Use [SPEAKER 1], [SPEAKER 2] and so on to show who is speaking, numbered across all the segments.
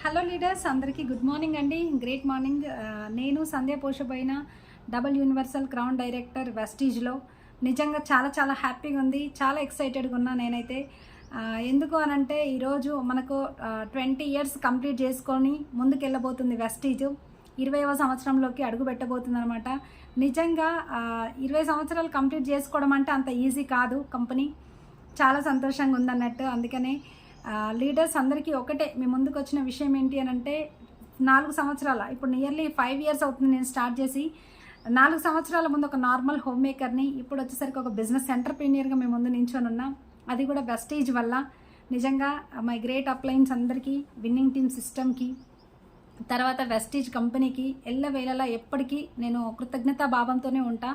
[SPEAKER 1] Hello leaders అందరికీ good morning అండి. Great morning. నేను సంధ్య పోషబోయిన డబుల్ యూనివర్సల్ క్రౌన్ డైరెక్టర్ వెస్టీజ్లో నిజంగా చాలా చాలా హ్యాపీగా ఉంది, చాలా ఎక్సైటెడ్గా ఉన్నా నేనైతే. ఎందుకు అనంటే ఈరోజు మనకు 20 ఇయర్స్ కంప్లీట్ చేసుకొని ముందుకెళ్ళబోతుంది వెస్టీజ్. 20వ సంవత్సరంలోకి అడుగు పెట్టబోతుంది అనమాట. నిజంగా 20 సంవత్సరాలు కంప్లీట్ చేసుకోవడం అంటే అంత ఈజీ కాదు. కంపెనీ చాలా సంతోషంగా ఉందన్నట్టు. అందుకనే లీడర్స్ అందరికీ ఒకటే మీ ముందుకు వచ్చిన విషయం ఏంటి అని అంటే, 4 సంవత్సరాల ఇప్పుడు నియర్లీ 5 ఇయర్స్ అవుతుంది నేను స్టార్ట్ చేసి. 4 సంవత్సరాల ముందు ఒక నార్మల్ హోమ్ మేకర్ని, ఇప్పుడు వచ్చేసరికి ఒక బిజినెస్ ఎంటర్ప్రీనియర్గా మేము ముందు నించొని ఉన్నాం. అది కూడా వెస్టీజ్ వల్ల. నిజంగా మై గ్రేట్ అప్లయన్స్ అందరికీ, విన్నింగ్ టీమ్ సిస్టమ్కి, తర్వాత వెస్టీజ్ కంపెనీకి ఎల్లవేళలా ఎప్పటికీ నేను కృతజ్ఞతా భావంతోనే ఉంటా.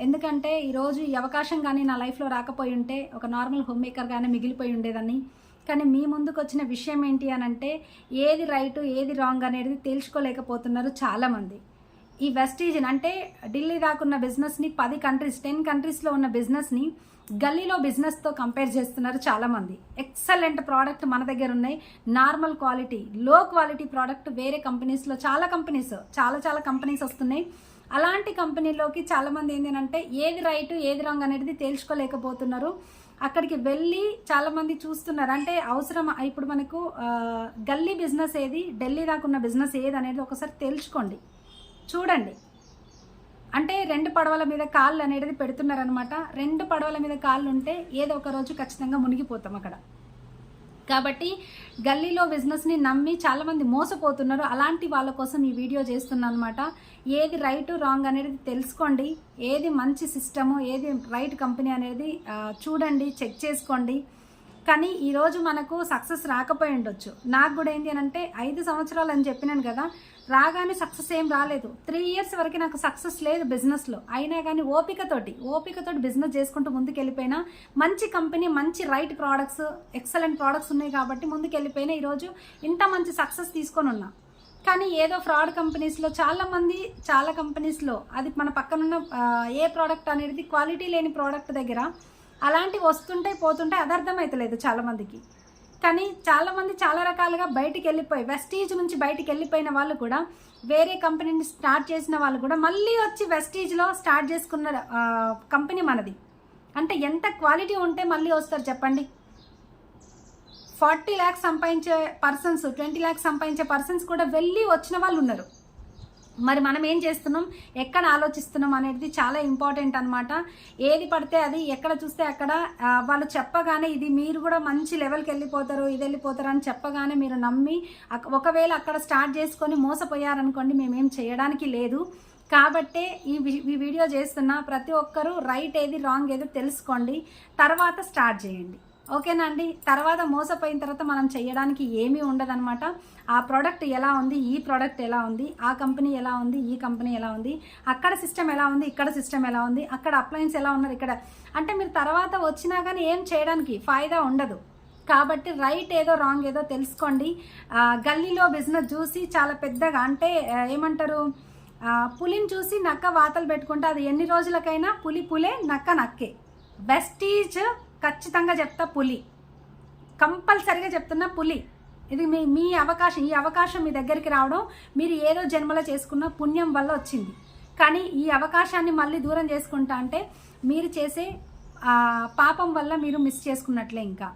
[SPEAKER 1] ఎందుకంటే ఈరోజు ఈ అవకాశం కానీ నా లైఫ్లో రాకపోయి ఉంటే ఒక నార్మల్ హోమ్ మేకర్గానే మిగిలిపోయి ఉండేదాన్ని. కానీ మీ ముందుకు వచ్చిన విషయం ఏంటి అని అంటే, ఏది రైట్ ఏది రాంగ్ అనేది తేల్చుకోలేకపోతున్నారు చాలామంది. ఈ వెస్టీజ్ అంటే ఢిల్లీ దాకున్న బిజినెస్ని 10 కంట్రీస్లో ఉన్న బిజినెస్ని గల్లీలో బిజినెస్తో కంపేర్ చేస్తున్నారు చాలామంది. ఎక్సలెంట్ ప్రోడక్ట్ మన దగ్గర ఉన్నాయి, నార్మల్ క్వాలిటీ, లో క్వాలిటీ ప్రోడక్ట్ వేరే కంపెనీస్లో చాలా కంపెనీస్ వస్తున్నాయి. అలాంటి కంపెనీలోకి చాలామంది ఏంటంటే ఏది రైట్ ఏది రాంగ్ అనేది తేల్చుకోలేకపోతున్నారు. అక్కడికి వెళ్ళి చాలామంది చూస్తున్నారు. అంటే అవసరం ఇప్పుడు మనకు గల్లీ బిజినెస్ ఏది, ఢిల్లీ దాకా ఉన్న బిజినెస్ ఏది అనేది ఒకసారి తెలుసుకోండి, చూడండి. అంటే 2 పడవల మీద కాళ్ళు అనేది పెడుతున్నారనమాట. 2 పడవల మీద కాళ్ళు ఉంటే ఏదో ఒక రోజు ఖచ్చితంగా మునిగిపోతాం అక్కడ. కాబట్టి గల్లీలో బిజినెస్ని నమ్మి చాలామంది మోసపోతున్నారు. అలాంటి వాళ్ళ కోసం ఈ వీడియో చేస్తున్నాను అనమాట. ఏది రైట్ రాంగ్ అనేది తెలుసుకోండి, ఏది మంచి సిస్టము, ఏది రైట్ కంపెనీ అనేది చూడండి, చెక్ చేసుకోండి. కానీ ఈరోజు మనకు సక్సెస్ రాకపోయి ఉండొచ్చు. నాకు కూడా ఏంటి అని అంటే 5 సంవత్సరాలు అని చెప్పినాను కదా, రాగానే సక్సెస్ ఏం రాలేదు. 3 ఇయర్స్ వరకు నాకు సక్సెస్ లేదు బిజినెస్లో. అయినా కానీ ఓపికతోటి బిజినెస్ చేసుకుంటూ ముందుకు వెళ్ళిపోయినా. మంచి కంపెనీ, మంచి రైట్ ప్రోడక్ట్స్, ఎక్సలెంట్ ప్రోడక్ట్స్ ఉన్నాయి కాబట్టి ముందుకు వెళ్ళిపోయినా ఈరోజు ఇంత మంచి సక్సెస్ తీసుకొని ఉన్నా. కానీ ఏదో ఫ్రాడ్ కంపెనీస్లో చాలా కంపెనీస్లో అది మన పక్కనున్న ఏ ప్రోడక్ట్ అనేది క్వాలిటీ లేని ప్రోడక్ట్ దగ్గర అలాంటివి వస్తుంటాయి పోతుంటాయి, అది అర్థమవుతలేదు చాలామందికి. కానీ చాలామంది చాలా రకాలుగా బయటికి వెళ్ళిపోయి, వెస్టీజ్ నుంచి బయటికి వెళ్ళిపోయిన వాళ్ళు కూడా, వేరే కంపెనీని స్టార్ట్ చేసిన వాళ్ళు కూడా మళ్ళీ వచ్చి వెస్టీజ్లో స్టార్ట్ చేసుకున్న కంపెనీ మనది. అంటే ఎంత క్వాలిటీ ఉంటే మళ్ళీ వస్తారు చెప్పండి. 40 lakhs సంపాదించే పర్సన్స్, 20 lakhs సంపాదించే పర్సన్స్ కూడా వెళ్ళి వచ్చిన వాళ్ళు ఉన్నారు. మరి మనం ఏం చేస్తున్నాం, ఎక్కడ ఆలోచిస్తున్నాం అనేది చాలా ఇంపార్టెంట్ అనమాట. ఏది పడితే అది, ఎక్కడ చూస్తే అక్కడ వాళ్ళు చెప్పగానే ఇది మీరు కూడా మంచి లెవెల్కి వెళ్ళిపోతారు, ఇది వెళ్ళిపోతారు అని చెప్పగానే మీరు నమ్మి ఒకవేళ అక్కడ స్టార్ట్ చేసుకొని మోసపోయారనుకోండి, మేమేం చేయడానికి లేదు. కాబట్టే ఈ వీడియో చేస్తున్నా. ప్రతి ఒక్కరూ రైట్ ఏది రాంగ్ ఏదో తెలుసుకోండి, తర్వాత స్టార్ట్ చేయండి. ఓకేనా అండి. తర్వాత మోసపోయిన తర్వాత మనం చేయడానికి ఏమీ ఉండదన్నమాట. ఆ ప్రోడక్ట్ ఎలా ఉంది, ఈ ప్రోడక్ట్ ఎలా ఉంది, ఆ కంపెనీ ఎలా ఉంది, ఈ కంపెనీ ఎలా ఉంది, అక్కడ సిస్టమ్ ఎలా ఉంది, ఇక్కడ సిస్టమ్ ఎలా ఉంది, అక్కడ అప్లయన్స్ ఎలా ఉన్నారు, ఇక్కడ అంటే మీరు తర్వాత వచ్చినా కానీ ఏం చేయడానికి ఫాయిదా ఉండదు. కాబట్టి రైట్ ఏదో రాంగ్ ఏదో తెలుసుకోండి. గల్లీలో బిజినెస్ చూసి చాలా పెద్దగా అంటే ఏమంటారు, పులిని చూసి నక్క వాతలు పెట్టుకుంటే అది ఎన్ని రోజులకైనా పులే, నక్క నక్కే. వెస్టీజ్ ఖచ్చితంగా చెప్తా, పులి కంపల్సరిగా చెప్తున్నా, పులి. ఇది మీ అవకాశం. ఈ అవకాశం మీ దగ్గరికి రావడం మీరు ఏదో జన్మలో చేసుకున్న పుణ్యం వల్ల వచ్చింది. కానీ ఈ అవకాశాన్ని మళ్ళీ దూరం చేసుకుంటా అంటే మీరు చేసే పాపం వల్ల మీరు మిస్ చేసుకున్నట్లే ఇంకా.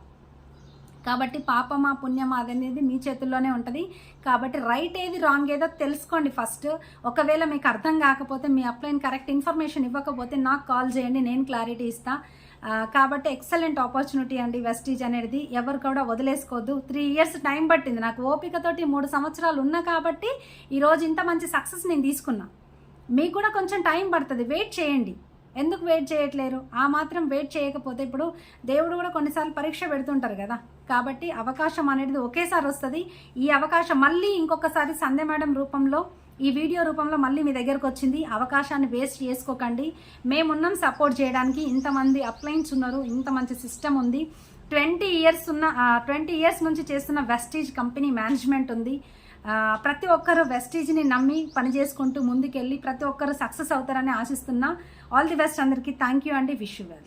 [SPEAKER 1] కాబట్టి పాపమా పుణ్యమా అదనేది మీ చేతుల్లోనే ఉంటుంది. కాబట్టి రైట్ ఏది రాంగ్ ఏదో తెలుసుకోండి ఫస్ట్. ఒకవేళ మీకు అర్థం కాకపోతే, మీ అప్లైన్ కరెక్ట్ ఇన్ఫర్మేషన్ ఇవ్వకపోతే నాకు కాల్ చేయండి, నేను క్లారిటీ ఇస్తా. కాబట్టి ఎక్సలెంట్ ఆపర్చునిటీ అండి వెస్టీజ్ అనేది. ఎవరు కూడా వదిలేసుకోవద్దు. 3 ఇయర్స్ టైం పట్టింది నాకు. ఓపికతోటి 3 సంవత్సరాలు ఉన్నా కాబట్టి ఈరోజు ఇంత మంచి సక్సెస్ నేను తీసుకున్నా. మీకు కూడా కొంచెం టైం పడుతుంది, వెయిట్ చేయండి. ఎందుకు వెయిట్ చేయట్లేరు? ఆ మాత్రం వెయిట్ చేయకపోతే, ఇప్పుడు దేవుడు కూడా కొన్నిసార్లు పరీక్ష పెడుతుంటారు కదా. కాబట్టి అవకాశం అనేది ఒకేసారి వస్తుంది. ఈ అవకాశం మళ్ళీ ఇంకొకసారి సంధ్య మేడం రూపంలో, ఈ వీడియో రూపంలో మళ్ళీ మీ దగ్గరకు వచ్చింది. అవకాశాన్ని వేస్ట్ చేసుకోకండి. మేమున్నాం సపోర్ట్ చేయడానికి. ఇంతమంది అప్లయన్స్ ఉన్నారు, ఇంత మంచి సిస్టమ్ ఉంది. 20 ఇయర్స్ నుంచి చేస్తున్న వెస్టీజ్ కంపెనీ మేనేజ్మెంట్ ఉంది. ప్రతి ఒక్కరు వెస్టీజ్ని నమ్మి పని చేసుకుంటూ ముందుకెళ్ళి ప్రతి ఒక్కరు సక్సెస్ అవుతారని ఆశిస్తున్నా. ఆల్ ది బెస్ట్ అందరికీ. థ్యాంక్ యూ అండి. Wish you well.